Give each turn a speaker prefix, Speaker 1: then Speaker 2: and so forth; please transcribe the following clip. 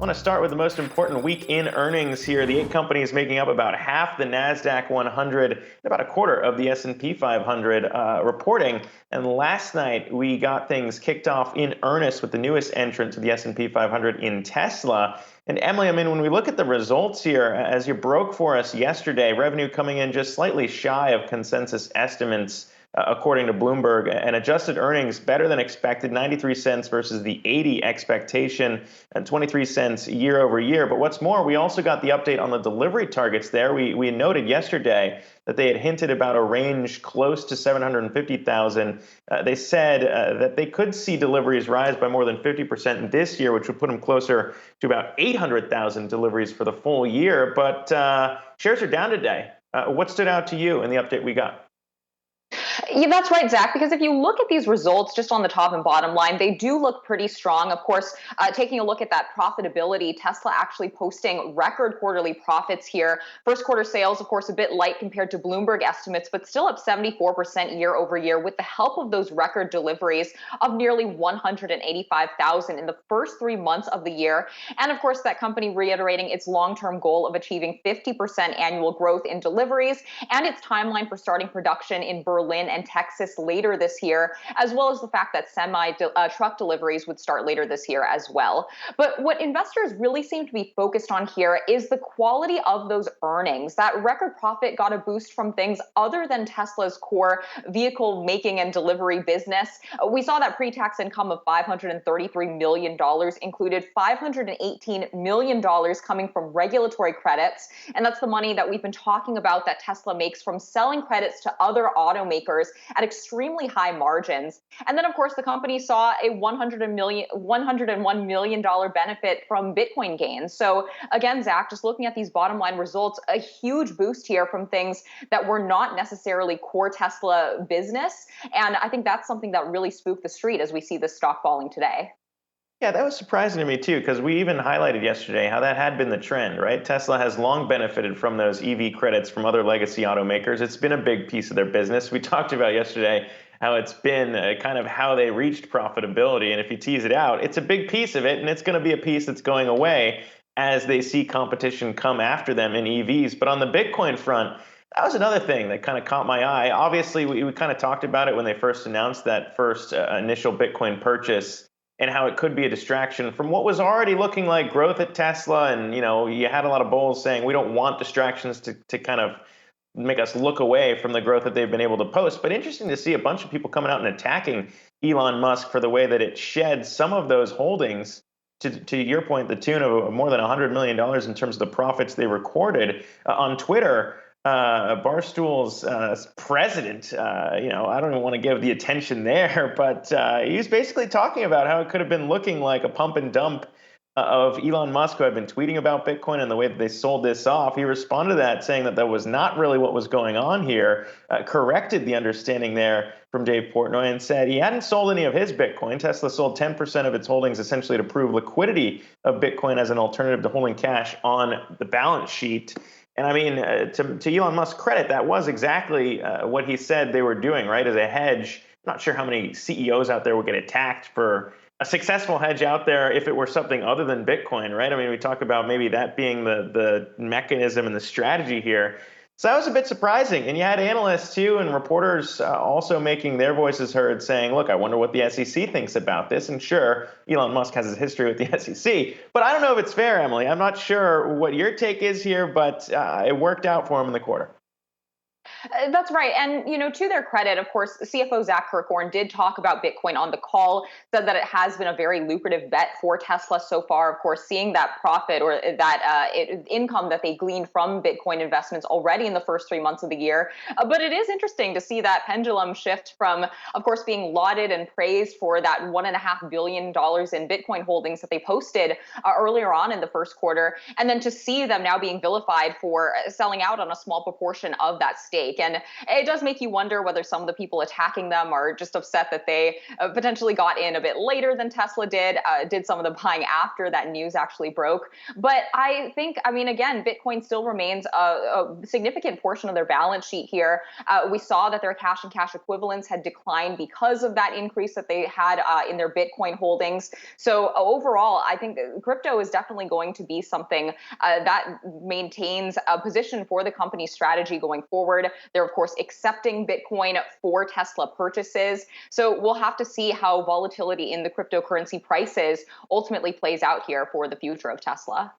Speaker 1: I want to start with the most important week in earnings here. The 8 companies making up about half the NASDAQ 100, and about a quarter of the S&P 500 reporting. And last night, we got things kicked off in earnest with the newest entrant to the S&P 500 in Tesla. And Emily, I mean, when we look at the results here, as you broke for us yesterday, revenue coming in just slightly shy of consensus estimates, according to Bloomberg, and adjusted earnings better than expected, 93 cents versus the 80 expectation, and 23 cents year over year. But what's more, we also got the update on the delivery targets there. We noted yesterday that they had hinted about a range close to 750,000. They said that they could see deliveries rise by more than 50% this year, which would put them closer to about 800,000 deliveries for the full year. But shares are down today. What stood out to you in the update we got?
Speaker 2: Yeah, that's right, Zach, because if you look at these results just on the top and bottom line, they do look pretty strong. Of course, taking a look at that profitability, Tesla actually posting record quarterly profits here. First quarter sales, of course, a bit light compared to Bloomberg estimates, but still up 74% year over year with the help of those record deliveries of nearly 185,000 in the first 3 months of the year. And of course, that company reiterating its long-term goal of achieving 50% annual growth in deliveries and its timeline for starting production in Berlin and Texas later this year, as well as the fact that truck deliveries would start later this year as well. But what investors really seem to be focused on here is the quality of those earnings. That record profit got a boost from things other than Tesla's core vehicle making and delivery business. We saw that pre-tax income of $533 million included $518 million coming from regulatory credits. And that's the money that we've been talking about that Tesla makes from selling credits to other automakers at extremely high margins. And then, of course, the company saw a $101 million benefit from Bitcoin gains. So again, Zach, just looking at these bottom line results, a huge boost here from things that were not necessarily core Tesla business. And I think that's something that really spooked the street as we see this stock falling today.
Speaker 1: Yeah, that was surprising to me too, because we even highlighted yesterday how that had been the trend, right? Tesla has long benefited from those EV credits from other legacy automakers. It's been a big piece of their business. We talked about yesterday how it's been kind of how they reached profitability. And if you tease it out, it's a big piece of it, and it's going to be a piece that's going away as they see competition come after them in EVs. But on the Bitcoin front, that was another thing that kind of caught my eye. Obviously, we kind of talked about it when they first announced that first initial Bitcoin purchase, and how it could be a distraction from what was already looking like growth at Tesla. And, you had a lot of bulls saying we don't want distractions to kind of make us look away from the growth that they've been able to post. But interesting to see a bunch of people coming out and attacking Elon Musk for the way that it shed some of those holdings to your point, the tune of more than $100 million in terms of the profits they recorded on Twitter. Barstool's president, I don't even want to give the attention there, but he's basically talking about how it could have been looking like a pump and dump of Elon Musk, who had been tweeting about Bitcoin and the way that they sold this off. He responded to that saying that was not really what was going on here, corrected the understanding there from Dave Portnoy and said he hadn't sold any of his Bitcoin. Tesla sold 10% of its holdings essentially to prove liquidity of Bitcoin as an alternative to holding cash on the balance sheet. And I mean, to Elon Musk's credit, that was exactly what he said they were doing, right, as a hedge. I'm not sure how many CEOs out there would get attacked for a successful hedge out there if it were something other than Bitcoin, right? I mean, we talk about maybe that being the mechanism and the strategy here. So that was a bit surprising. And you had analysts, too, and reporters also making their voices heard saying, look, I wonder what the SEC thinks about this. And sure, Elon Musk has his history with the SEC. But I don't know if it's fair, Emily. I'm not sure what your take is here, but it worked out for him in the quarter.
Speaker 2: That's right. And, to their credit, of course, CFO Zach Guzman did talk about Bitcoin on the call, said that it has been a very lucrative bet for Tesla so far. Of course, seeing that profit or that income that they gleaned from Bitcoin investments already in the first 3 months of the year. But it is interesting to see that pendulum shift from, of course, being lauded and praised for that $1.5 billion in Bitcoin holdings that they posted earlier on in the first quarter, and then to see them now being vilified for selling out on a small proportion of that stake. And it does make you wonder whether some of the people attacking them are just upset that they potentially got in a bit later than Tesla did some of the buying after that news actually broke. But I think, I mean, again, Bitcoin still remains a significant portion of their balance sheet here. We saw that their cash and cash equivalents had declined because of that increase that they had in their Bitcoin holdings. So overall, I think crypto is definitely going to be something that maintains a position for the company's strategy going forward. They're, of course, accepting Bitcoin for Tesla purchases. So we'll have to see how volatility in the cryptocurrency prices ultimately plays out here for the future of Tesla.